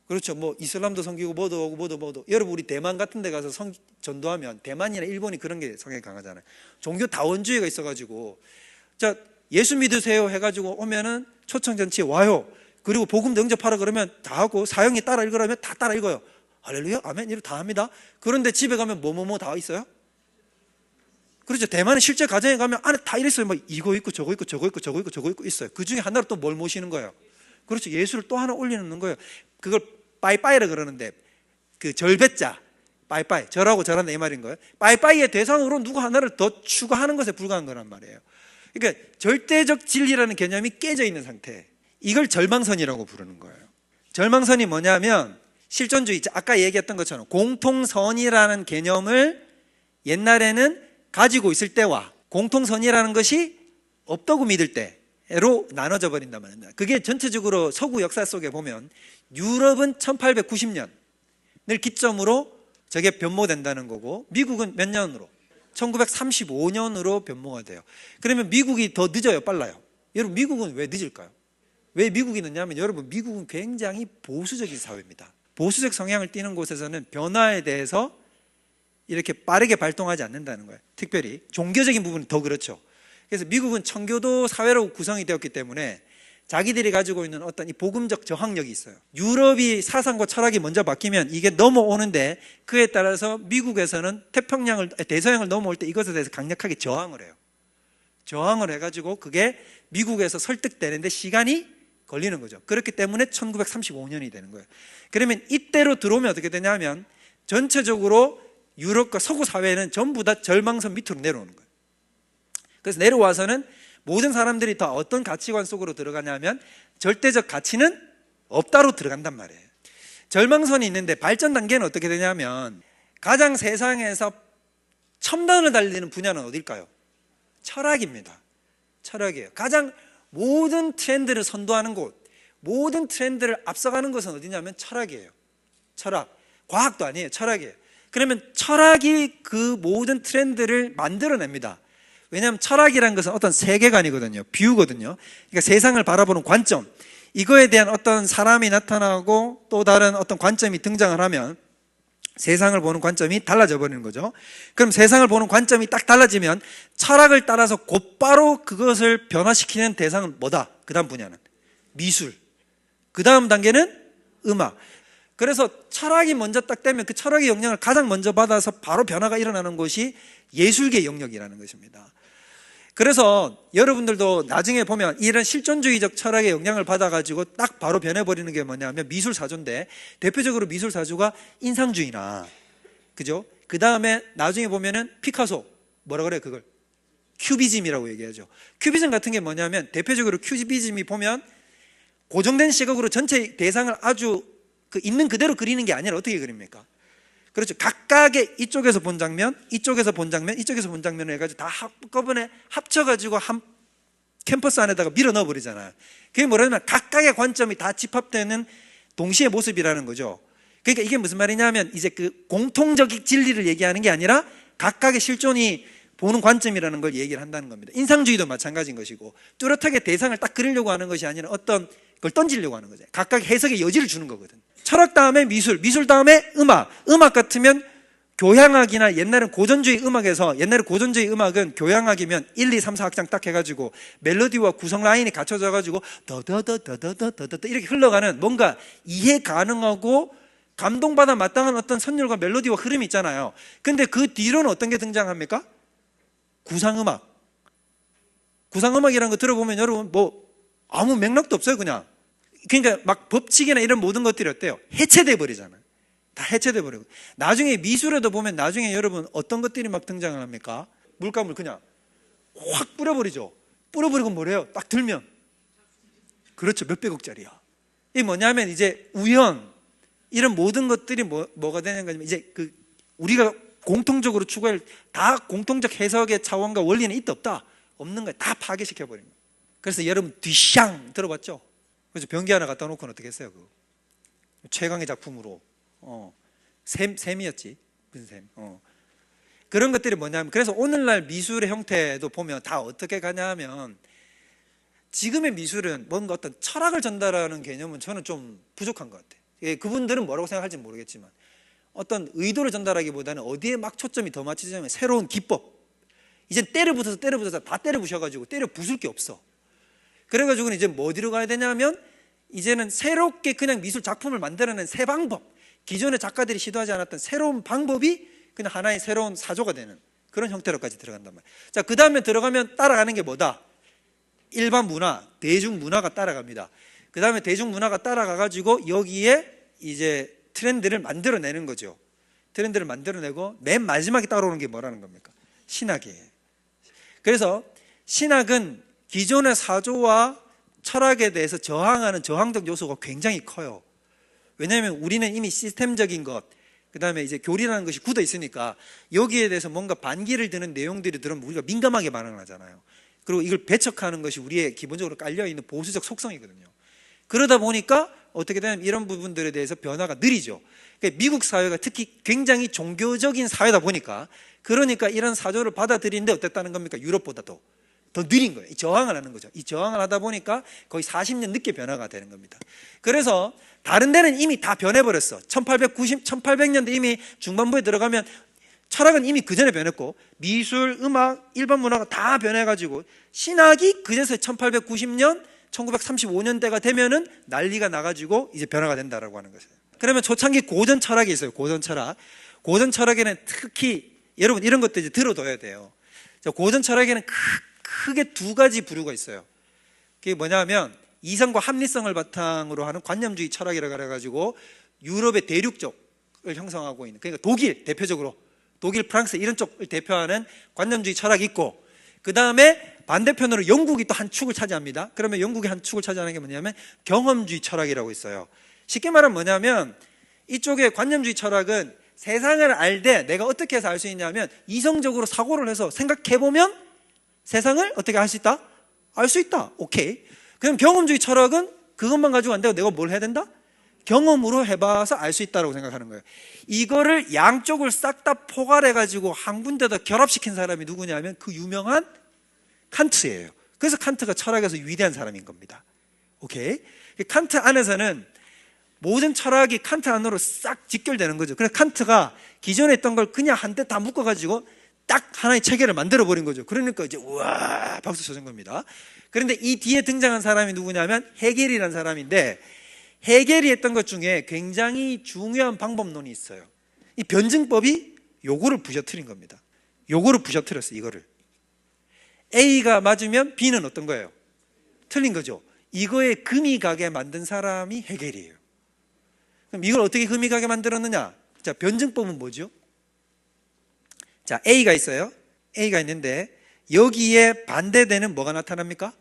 그렇죠. 뭐 이슬람도 섬기고 뭐도. 여러분 우리 대만 같은 데 가서 전도하면, 대만이나 일본이 그런 게 성향이 강하잖아요. 종교 다원주의가 있어가지고, 자, 예수 믿으세요 해가지고 오면은 초청잔치에 와요. 그리고 복음도 영접하라 그러면 다 하고, 사형이 따라 읽으라면 다 따라 읽어요. 할렐루야, 아멘, 이렇게 다 합니다. 그런데 집에 가면 뭐뭐뭐 다 있어요? 그렇죠. 대만은 실제 가정에 가면 안에 다 이랬어요. 막 이거 있고 저거 있고 저거 있고 저거 있고 저거 있고 있어요. 그 중에 하나로 또 뭘 모시는 거예요? 그렇죠. 예수를 또 하나 올려놓는 거예요. 그걸 빠이빠이라 그러는데, 그 절배자, 빠이빠이, 절하고 절한다 이 말인 거예요. 빠이빠이의 대상으로 누구 하나를 더 추가하는 것에 불과한 거란 말이에요. 그러니까 절대적 진리라는 개념이 깨져 있는 상태, 이걸 절망선이라고 부르는 거예요. 절망선이 뭐냐면 실존주의, 아까 얘기했던 것처럼 공통선이라는 개념을 옛날에는 가지고 있을 때와 공통선이라는 것이 없다고 믿을 때로 나눠져 버린단 말입니다. 그게 전체적으로 서구 역사 속에 보면 유럽은 1890년을 기점으로 저게 변모된다는 거고, 미국은 몇 년으로? 1935년으로 변모가 돼요. 그러면 미국이 더 늦어요, 빨라요? 여러분 미국은 왜 늦을까요? 왜 미국이 늦냐면, 여러분 미국은 굉장히 보수적인 사회입니다. 보수적 성향을 띠는 곳에서는 변화에 대해서 이렇게 빠르게 발동하지 않는다는 거예요. 특별히 종교적인 부분은 더 그렇죠. 그래서 미국은 청교도 사회로 구성이 되었기 때문에 자기들이 가지고 있는 어떤 이 복음적 저항력이 있어요. 유럽이 사상과 철학이 먼저 바뀌면 이게 넘어오는데, 그에 따라서 미국에서는 대서양을 넘어올 때 이것에 대해서 강력하게 저항을 해요. 저항을 해가지고 그게 미국에서 설득되는데 시간이 걸리는 거죠. 그렇기 때문에 1935년이 되는 거예요. 그러면 이때로 들어오면 어떻게 되냐면, 전체적으로 유럽과 서구 사회는 전부 다 절망선 밑으로 내려오는 거예요. 그래서 내려와서는 모든 사람들이 다 어떤 가치관 속으로 들어가냐면 절대적 가치는 없다로 들어간단 말이에요. 절망선이 있는데 발전 단계는 어떻게 되냐면, 가장 세상에서 첨단을 달리는 분야는 어딜까요? 철학입니다. 철학이에요. 가장 모든 트렌드를 선도하는 곳, 모든 트렌드를 앞서가는 것은 어디냐면 철학이에요. 철학. 과학도 아니에요. 철학이에요. 그러면 철학이 그 모든 트렌드를 만들어냅니다. 왜냐하면 철학이라는 것은 어떤 세계관이거든요. 뷰거든요. 그러니까 세상을 바라보는 관점, 이거에 대한 어떤 사람이 나타나고 또 다른 어떤 관점이 등장을 하면 세상을 보는 관점이 달라져 버리는 거죠. 그럼 세상을 보는 관점이 딱 달라지면 철학을 따라서 곧바로 그것을 변화시키는 대상은 뭐다? 그 다음 분야는 미술, 그 다음 단계는 음악. 그래서 철학이 먼저 딱 되면 그 철학의 영향을 가장 먼저 받아서 바로 변화가 일어나는 것이 예술계 영역이라는 것입니다. 그래서 여러분들도 나중에 보면 이런 실존주의적 철학의 영향을 받아가지고 딱 바로 변해버리는 게 뭐냐면 미술사조인데, 대표적으로 미술사조가 인상주의나, 그죠? 그 다음에 나중에 보면은 피카소, 뭐라 그래요 그걸? 큐비즘이라고 얘기하죠. 큐비즘 같은 게 뭐냐면, 대표적으로 큐비즘이 보면 고정된 시각으로 전체 대상을 아주 있는 그대로 그리는 게 아니라 어떻게 그립니까? 그렇죠. 각각의 이쪽에서 본 장면, 이쪽에서 본 장면, 이쪽에서 본 장면을 해가지고 다 한꺼번에 합쳐가지고 한 캠퍼스 안에다가 밀어 넣어버리잖아요. 그게 뭐냐면 각각의 관점이 다 집합되는 동시의 모습이라는 거죠. 그러니까 이게 무슨 말이냐면, 이제 그 공통적 진리를 얘기하는 게 아니라 각각의 실존이 보는 관점이라는 걸 얘기를 한다는 겁니다. 인상주의도 마찬가지인 것이고, 뚜렷하게 대상을 딱 그리려고 하는 것이 아니라 어떤 걸 던지려고 하는 거죠. 각각 해석의 여지를 주는 거거든. 철학 다음에 미술, 미술 다음에 음악. 음악 같으면 교향악이나 옛날은 고전주의 음악에서, 옛날에 고전주의 음악은 교향악이면 1, 2, 3, 4악장 딱 해가지고 멜로디와 구성 라인이 갖춰져가지고 더더더더더더더더 이렇게 흘러가는 뭔가 이해 가능하고 감동받아 마땅한 어떤 선율과 멜로디와 흐름이 있잖아요. 근데 그 뒤로는 어떤 게 등장합니까? 구상음악. 구상음악이라는 거 들어보면 여러분 뭐 아무 맥락도 없어요. 그냥. 그러니까 막 법칙이나 이런 모든 것들이 어때요? 해체돼 버리잖아요. 다 해체돼 버리고. 나중에 미술에도 보면 나중에 여러분 어떤 것들이 막 등장을 합니까? 물감을 그냥 확 뿌려버리죠. 뿌려버리고 뭐래요? 딱 들면. 그렇죠. 몇백억짜리야. 이게 뭐냐면 이제 우연, 이런 모든 것들이 뭐가 되는가 하면 이제 그 우리가 공통적으로 추구할 다 공통적 해석의 차원과 원리는 있다 없다? 없는 거예요. 다 파괴시켜버린 거예요. 그래서 여러분 뒤샹 들어봤죠? 그래서 변기 하나 갖다 놓고는 어떻게 했어요? 그거? 최강의 작품으로 샘이었지. 무슨 샘? 그런 것들이 뭐냐면, 그래서 오늘날 미술의 형태도 보면 다 어떻게 가냐 하면, 지금의 미술은 뭔가 어떤 철학을 전달하는 개념은 저는 좀 부족한 것 같아요. 그분들은 뭐라고 생각할지 모르겠지만 어떤 의도를 전달하기보다는 어디에 막 초점이 더 맞추자면 새로운 기법. 이젠 때려 붙어서 다 때려 부셔가지고 때려 부술 게 없어. 그래가지고 이제 뭐 어디로 가야 되냐면, 이제는 새롭게 그냥 미술 작품을 만들어낸 새 방법, 기존의 작가들이 시도하지 않았던 새로운 방법이 그냥 하나의 새로운 사조가 되는 그런 형태로까지 들어간단 말이에요. 자, 그 다음에 들어가면 따라가는 게 뭐다? 일반 문화, 대중문화가 따라갑니다. 그 다음에 대중문화가 따라가가지고 여기에 이제 트렌드를 만들어내는 거죠. 트렌드를 만들어내고 맨 마지막에 따라오는 게 뭐라는 겁니까? 신학이에요. 그래서 신학은 기존의 사조와 철학에 대해서 저항하는 저항적 요소가 굉장히 커요. 왜냐하면 우리는 이미 시스템적인 것, 그 다음에 이제 교리라는 것이 굳어 있으니까 여기에 대해서 뭔가 반기를 드는 내용들이 들으면 우리가 민감하게 반응을 하잖아요. 그리고 이걸 배척하는 것이 우리의 기본적으로 깔려있는 보수적 속성이거든요. 그러다 보니까 어떻게 되냐면 이런 부분들에 대해서 변화가 느리죠. 그러니까 미국 사회가 특히 굉장히 종교적인 사회다 보니까, 그러니까 이런 사조를 받아들이는데 어땠다는 겁니까? 유럽보다도 더 느린 거예요. 저항을 하는 거죠. 이 저항을 하다 보니까 거의 40년 늦게 변화가 되는 겁니다. 그래서 다른 데는 이미 다 변해버렸어. 1800년대 이미 중반부에 들어가면 철학은 이미 그 전에 변했고, 미술, 음악, 일반 문화가 다 변해가지고 신학이 그제서 1890년 1935년대가 되면은 난리가 나가지고 이제 변화가 된다라고 하는 것이에요. 그러면 초창기 고전 철학이 있어요. 고전 철학. 고전 철학에는 특히 여러분 이런 것도 이제 들어둬야 돼요. 고전 철학에는 크게 두 가지 부류가 있어요. 그게 뭐냐면 이성과 합리성을 바탕으로 하는 관념주의 철학이라고 해가지고 유럽의 대륙 쪽을 형성하고 있는, 그러니까 독일 대표적으로 독일, 프랑스 이런 쪽을 대표하는 관념주의 철학이 있고, 그 다음에 반대편으로 영국이 또 한 축을 차지합니다. 그러면 영국이 한 축을 차지하는 게 뭐냐면 경험주의 철학이라고 있어요. 쉽게 말하면 뭐냐면 이쪽의 관념주의 철학은 세상을 알되 내가 어떻게 해서 알 수 있냐면 이성적으로 사고를 해서 생각해보면 세상을 어떻게 할 수 있다? 알 수 있다. 오케이. 그럼 경험주의 철학은 그것만 가지고 안 되고 내가 뭘 해야 된다? 경험으로 해봐서 알 수 있다고 생각하는 거예요. 이거를 양쪽을 싹 다 포괄해가지고 한 군데다 결합시킨 사람이 누구냐면 그 유명한 칸트예요. 그래서 칸트가 철학에서 위대한 사람인 겁니다. 오케이? 칸트 안에서는 모든 철학이 칸트 안으로 싹 직결되는 거죠. 그래서 칸트가 기존에 있던 걸 그냥 한데 다 묶어가지고 딱 하나의 체계를 만들어버린 거죠. 그러니까 이제 우와 박수 쳐준 겁니다. 그런데 이 뒤에 등장한 사람이 누구냐면 헤겔이라는 사람인데, 헤겔이 했던 것 중에 굉장히 중요한 방법론이 있어요. 이 변증법이 요거를 부셔뜨린 겁니다. 요거를 부셔뜨렸어요. 이거를 A가 맞으면 B는 어떤 거예요? 틀린 거죠. 이거에 금이 가게 만든 사람이 헤겔이에요. 그럼 이걸 어떻게 금이 가게 만들었느냐? 자, 변증법은 뭐죠? 자, A가 있어요. A가 있는데 여기에 반대되는 뭐가 나타납니까?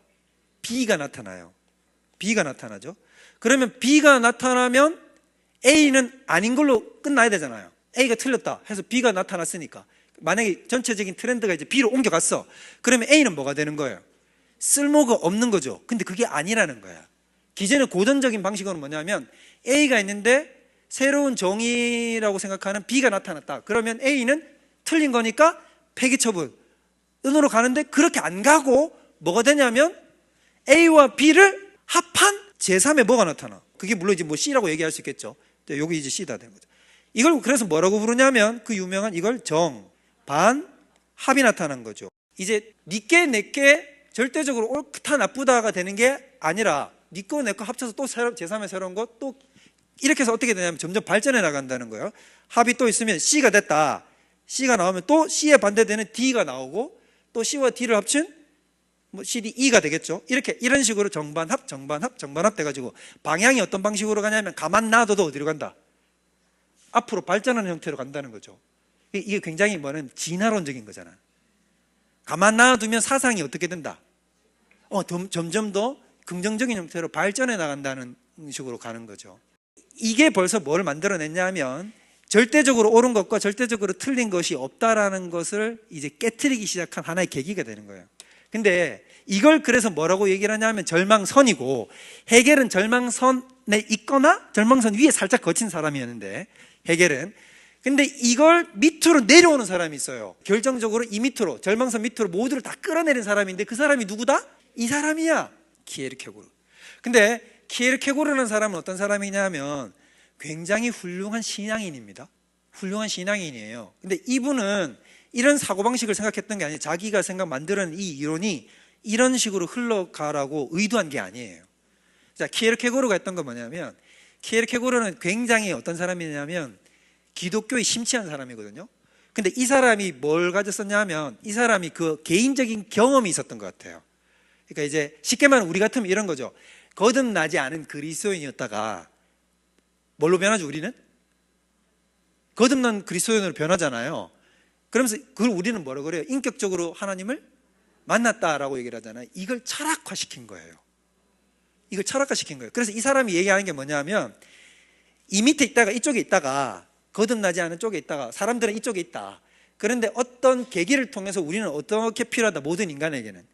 B가 나타나요. B가 나타나죠. 그러면 B가 나타나면 A는 아닌 걸로 끝나야 되잖아요. A가 틀렸다 해서 B가 나타났으니까, 만약에 전체적인 트렌드가 이제 B로 옮겨갔어. 그러면 A는 뭐가 되는 거예요? 쓸모가 없는 거죠. 근데 그게 아니라는 거야. 기존의 고전적인 방식은 뭐냐면 A가 있는데 새로운 정의라고 생각하는 B가 나타났다. 그러면 A는 틀린 거니까 폐기 처분, 은으로 가는데 그렇게 안 가고 뭐가 되냐면 A와 B를 합한 제3의 뭐가 나타나. 그게 물론 이제 뭐 C라고 얘기할 수 있겠죠. 여기 이제 C다 되는 거죠. 이걸 그래서 뭐라고 부르냐면 그 유명한 이걸 정, 반, 합이 나타난 거죠. 이제 니께 내께 절대적으로 옳다 나쁘다가 되는 게 아니라 니꺼 내꺼 합쳐서 또 제3의 새로운 것 또 이렇게 해서 어떻게 되냐면 점점 발전해 나간다는 거예요. 합이 또 있으면 C가 됐다. C가 나오면 또 C에 반대되는 D가 나오고 또 C와 D를 합친 뭐 CD, E가 되겠죠. 이런 식으로 정반합, 정반합, 정반합 돼가지고 방향이 어떤 방식으로 가냐면 가만 놔둬도 어디로 간다? 앞으로 발전하는 형태로 간다는 거죠. 이게 굉장히 뭐는 진화론적인 거잖아. 가만 놔두면 사상이 어떻게 된다? 점점 더 긍정적인 형태로 발전해 나간다는 식으로 가는 거죠. 이게 벌써 뭘 만들어냈냐면 절대적으로 옳은 것과 절대적으로 틀린 것이 없다라는 것을 이제 깨트리기 시작한 하나의 계기가 되는 거예요. 근데 이걸 그래서 뭐라고 얘기를 하냐면 절망선이고, 헤겔은 절망선에 있거나 절망선 위에 살짝 거친 사람이었는데, 헤겔은. 근데 이걸 밑으로 내려오는 사람이 있어요. 결정적으로 이 밑으로, 절망선 밑으로 모두를 다 끌어내린 사람인데 그 사람이 누구다? 이 사람이야. 키에르케고르. 근데 키에르케고르라는 사람은 어떤 사람이냐면 굉장히 훌륭한 신앙인입니다. 훌륭한 신앙인이에요. 근데 이분은 이런 사고방식을 생각했던 게 아니에요. 자기가 만드는 이 이론이 이런 식으로 흘러가라고 의도한 게 아니에요. 자, 키에르케고르가 했던 건 뭐냐면, 키에르케고르는 굉장히 어떤 사람이냐면 기독교에 심취한 사람이거든요. 근데 이 사람이 뭘 가졌었냐면 이 사람이 그 개인적인 경험이 있었던 것 같아요. 그러니까 이제 쉽게 말하면 우리 같으면 이런 거죠. 거듭나지 않은 그리스도인이었다가 뭘로 변하죠? 우리는? 거듭난 그리스도인으로 변하잖아요. 그러면서 그걸 우리는 뭐라고 그래요? 인격적으로 하나님을 만났다라고 얘기를 하잖아요. 이걸 철학화시킨 거예요. 이걸 철학화시킨 거예요. 그래서 이 사람이 얘기하는 게 뭐냐면 이 밑에 있다가 이쪽에 있다가 거듭나지 않은 쪽에 있다가 사람들은 이쪽에 있다. 그런데 어떤 계기를 통해서 우리는 어떻게 필요하다. 모든 인간에게는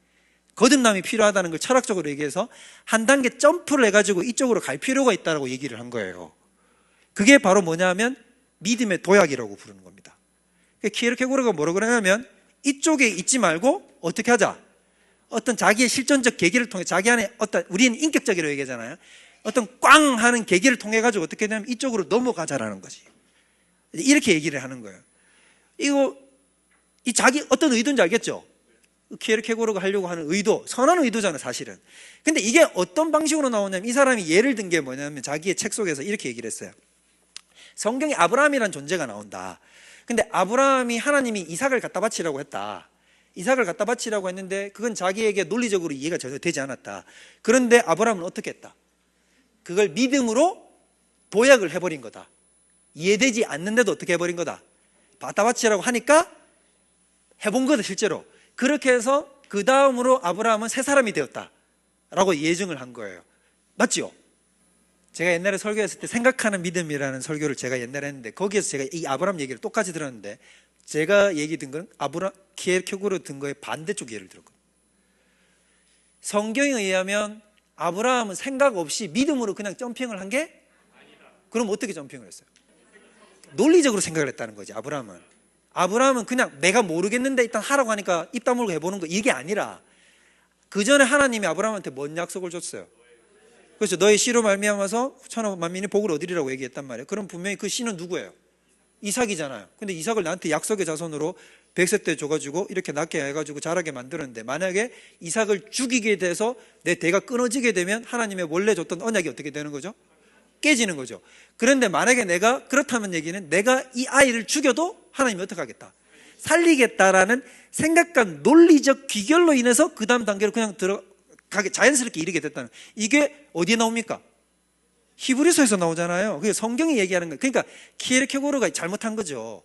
거듭남이 필요하다는 걸 철학적으로 얘기해서 한 단계 점프를 해가지고 이쪽으로 갈 필요가 있다고 얘기를 한 거예요. 그게 바로 뭐냐면 믿음의 도약이라고 부르는 겁니다. 키에르케고르가 뭐라고 그러냐면 이쪽에 있지 말고 어떻게 하자? 어떤 자기의 실존적 계기를 통해 자기 안에 어떤, 우리는 인격적이라고 얘기하잖아요. 어떤 꽝 하는 계기를 통해 가지고 어떻게 되냐면 이쪽으로 넘어가자라는 거지. 이렇게 얘기를 하는 거예요. 이 자기 어떤 의도인지 알겠죠? 키에르케고르가 하려고 하는 의도, 선한 의도잖아요, 사실은. 근데 이게 어떤 방식으로 나오냐면 이 사람이 예를 든 게 뭐냐면 자기의 책 속에서 이렇게 얘기를 했어요. 성경에 아브라함이라는 존재가 나온다. 근데 아브라함이 하나님이 이삭을 갖다 바치라고 했다. 이삭을 갖다 바치라고 했는데 그건 자기에게 논리적으로 이해가 전혀 되지 않았다. 그런데 아브라함은 어떻게 했다? 그걸 믿음으로 도약을 해버린 거다. 이해되지 않는데도 어떻게 해버린 거다? 갖다 바치라고 하니까 해본 거다, 실제로. 그렇게 해서 그 다음으로 아브라함은 새 사람이 되었다라고 예증을 한 거예요. 맞죠? 제가 옛날에 설교했을 때 생각하는 믿음이라는 설교를 제가 옛날에 했는데 거기에서 제가 이 아브라함 얘기를 똑같이 들었는데 제가 얘기 든 건 키에르케고르 든 거에 반대쪽 예를 들었거든요. 성경에 의하면 아브라함은 생각 없이 믿음으로 그냥 점핑을 한 게 아니다. 그럼 어떻게 점핑을 했어요? 논리적으로 생각을 했다는 거지. 아브라함은 그냥 내가 모르겠는데 일단 하라고 하니까 입 다물고 해보는 거, 이게 아니라 그 전에 하나님이 아브라함한테 뭔 약속을 줬어요? 그렇죠. 너의 씨로 말미암아서 천하 만민이 복을 얻으리라고 얘기했단 말이에요. 그럼 분명히 그 씨는 누구예요? 이삭이잖아요. 근데 이삭을 나한테 약속의 자손으로 100세 때 줘가지고 이렇게 낳게 해가지고 자라게 만들었는데 만약에 이삭을 죽이게 돼서 내 대가 끊어지게 되면 하나님의 원래 줬던 언약이 어떻게 되는 거죠? 깨지는 거죠. 그런데 만약에 내가 그렇다면 얘기는 내가 이 아이를 죽여도 하나님이 어떻게 하겠다? 살리겠다라는 생각과 논리적 귀결로 인해서 그 다음 단계로 그냥 들어가게 자연스럽게 이르게 됐다는, 이게 어디에 나옵니까? 히브리서에서 나오잖아요. 그게 성경이 얘기하는 거예요. 그러니까 키에르케고르가 잘못한 거죠.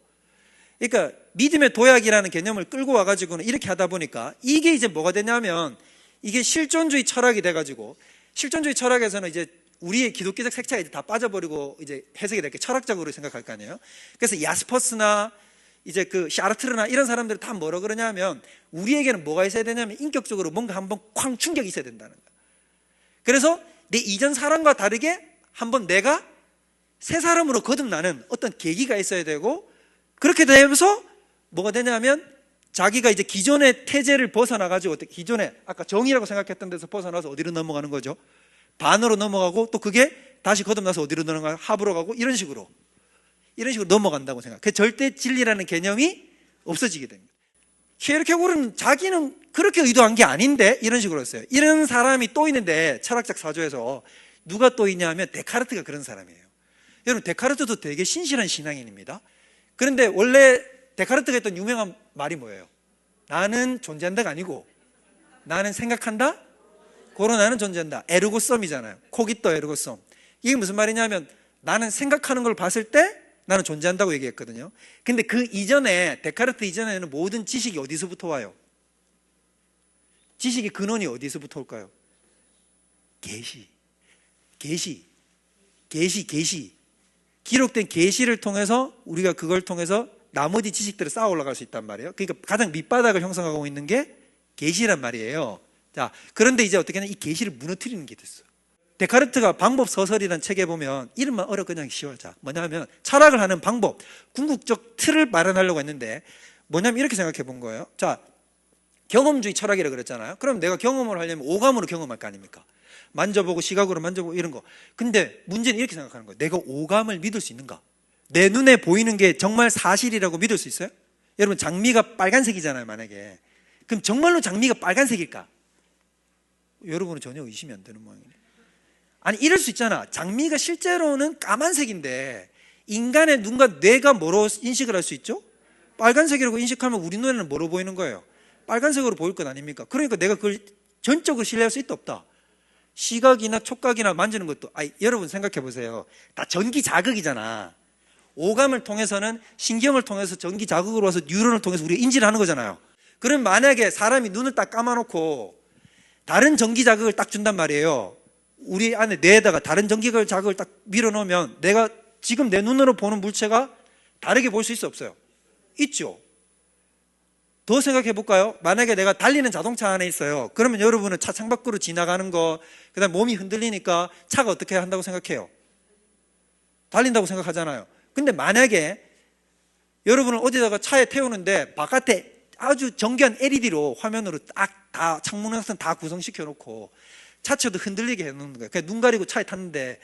그러니까 믿음의 도약이라는 개념을 끌고 와가지고는 이렇게 하다 보니까 이게 이제 뭐가 되냐면 이게 실존주의 철학이 돼가지고, 실존주의 철학에서는 이제 우리의 기독교적 색채가 이제 다 빠져버리고 이제 해석이 될게 철학적으로 생각할 거 아니에요. 그래서 야스퍼스나 이제 그 샤르트르나 이런 사람들은 다 뭐라 그러냐면 우리에게는 뭐가 있어야 되냐면 인격적으로 뭔가 한번 쾅 충격이 있어야 된다는 거예요. 그래서 내 이전 사람과 다르게 한번 내가 새 사람으로 거듭나는 어떤 계기가 있어야 되고, 그렇게 되면서 뭐가 되냐면 자기가 이제 기존의 태제를 벗어나가지고 기존에 아까 정의라고 생각했던 데서 벗어나서 어디로 넘어가는 거죠? 반으로 넘어가고 또 그게 다시 거듭나서 어디로 넘어가고 합으로 가고 이런 식으로 넘어간다고 생각. 그 절대 진리라는 개념이 없어지게 됩니다. 키에르케고르는 자기는 그렇게 의도한 게 아닌데 이런 식으로 했어요. 이런 사람이 또 있는데 철학적 사조에서 누가 또 있냐 하면 데카르트가 그런 사람이에요. 여러분 데카르트도 되게 신실한 신앙인입니다. 그런데 원래 데카르트가 했던 유명한 말이 뭐예요? 나는 존재한다가 아니고 나는 생각한다? 고로 나는 존재한다. 에르고썸이잖아요. 코기또 에르고썸. 이게 무슨 말이냐면 나는 생각하는 걸 봤을 때 나는 존재한다고 얘기했거든요. 근데 그 이전에 데카르트 이전에는 모든 지식이 어디서부터 와요? 지식의 근원이 어디서부터 올까요? 계시. 기록된 계시를 통해서 우리가 그걸 통해서 나머지 지식들을 쌓아 올라갈 수 있단 말이에요. 그러니까 가장 밑바닥을 형성하고 있는 게 계시란 말이에요. 자, 그런데 이제 어떻게 하냐, 이 계시를 무너뜨리는 게 됐어요. 데카르트가 방법 서설이라는 책에 보면 이름만 어려 그냥 쉬워. 자, 뭐냐면 철학을 하는 방법, 궁극적 틀을 마련하려고 했는데 뭐냐면 이렇게 생각해 본 거예요. 자, 경험주의 철학이라고 그랬잖아요. 그럼 내가 경험을 하려면 오감으로 경험할 거 아닙니까? 만져보고 시각으로 만져보고 이런 거. 근데 문제는 이렇게 생각하는 거예요. 내가 오감을 믿을 수 있는가? 내 눈에 보이는 게 정말 사실이라고 믿을 수 있어요? 여러분 장미가 빨간색이잖아요, 만약에. 그럼 정말로 장미가 빨간색일까? 여러분은 전혀 의심이 안 되는 모양이네. 아니 이럴 수 있잖아. 장미가 실제로는 까만색인데 인간의 눈과 뇌가 뭐로 인식을 할 수 있죠? 빨간색이라고 인식하면 우리 눈에는 뭐로 보이는 거예요? 빨간색으로 보일 것 아닙니까? 그러니까 내가 그걸 전적으로 신뢰할 수 있다 없다? 시각이나 촉각이나 만지는 것도 여러분 생각해 보세요. 다 전기 자극이잖아. 오감을 통해서는 신경을 통해서 전기 자극으로 와서 뉴런을 통해서 우리가 인지를 하는 거잖아요. 그럼 만약에 사람이 눈을 딱 감아놓고 다른 전기 자극을 딱 준단 말이에요. 우리 안에 뇌에다가 다른 전기 자극을 딱 밀어넣으면 내가 지금 내 눈으로 보는 물체가 다르게 볼 수 있어 없어요? 있죠. 더 생각해 볼까요? 만약에 내가 달리는 자동차 안에 있어요. 그러면 여러분은 차 창밖으로 지나가는 거, 그 다음에 몸이 흔들리니까 차가 어떻게 한다고 생각해요? 달린다고 생각하잖아요. 근데 만약에 여러분을 어디다가 차에 태우는데 바깥에 아주 정교한 LED로 화면으로 딱 다 창문 영상 다 구성시켜 놓고 차체도 흔들리게 해 놓는 거예요. 그냥 눈 가리고 차에 탔는데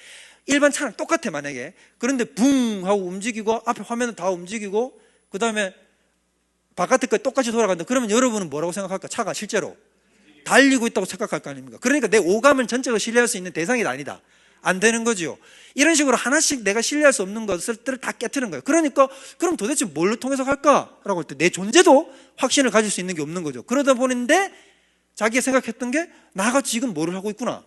일반 차랑 똑같아 만약에. 그런데 붕 하고 움직이고 앞에 화면은 다 움직이고 그 다음에 바깥에까지 똑같이 돌아간다. 그러면 여러분은 뭐라고 생각할까? 차가 실제로 달리고 있다고 생각할 거 아닙니까? 그러니까 내 오감을 전적으로 신뢰할 수 있는 대상이 아니다. 안 되는 거죠. 이런 식으로 하나씩 내가 신뢰할 수 없는 것들을 다 깨트는 거예요. 그러니까 그럼 도대체 뭘로 통해서 갈까라고 할 때 내 존재도 확신을 가질 수 있는 게 없는 거죠. 그러다 보는데 자기가 생각했던 게 나가 지금 뭐를 하고 있구나,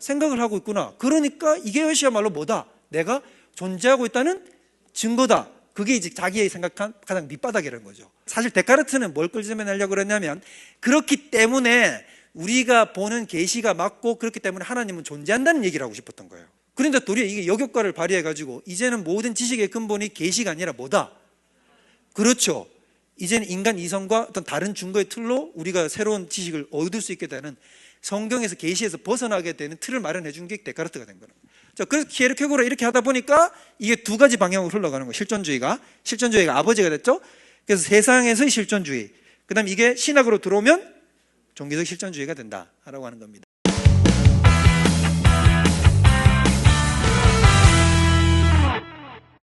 생각을 하고 있구나. 그러니까 이게 것이야말로 뭐다? 내가 존재하고 있다는 증거다. 그게 이제 자기의 생각한 가장 밑바닥이라는 거죠. 사실 데카르트는 뭘 끌어내려고 그랬냐면 그렇기 때문에 우리가 보는 계시가 맞고 그렇기 때문에 하나님은 존재한다는 얘기를 하고 싶었던 거예요. 그런데 도리어 이게 역효과를 발휘해가지고 이제는 모든 지식의 근본이 계시가 아니라 뭐다? 그렇죠. 이제는 인간 이성과 어떤 다른 증거의 틀로 우리가 새로운 지식을 얻을 수 있게 되는 성경에서 계시에서 벗어나게 되는 틀을 마련해 준 게 데카르트가 된 거예요. 자, 그래서 키에르케고르가 이렇게 하다 보니까 이게 두 가지 방향으로 흘러가는 거예요. 실존주의가 아버지가 됐죠. 그래서 세상에서의 실존주의, 그 다음에 이게 신학으로 들어오면 종교적 실존주의가 된다라고 하는 겁니다.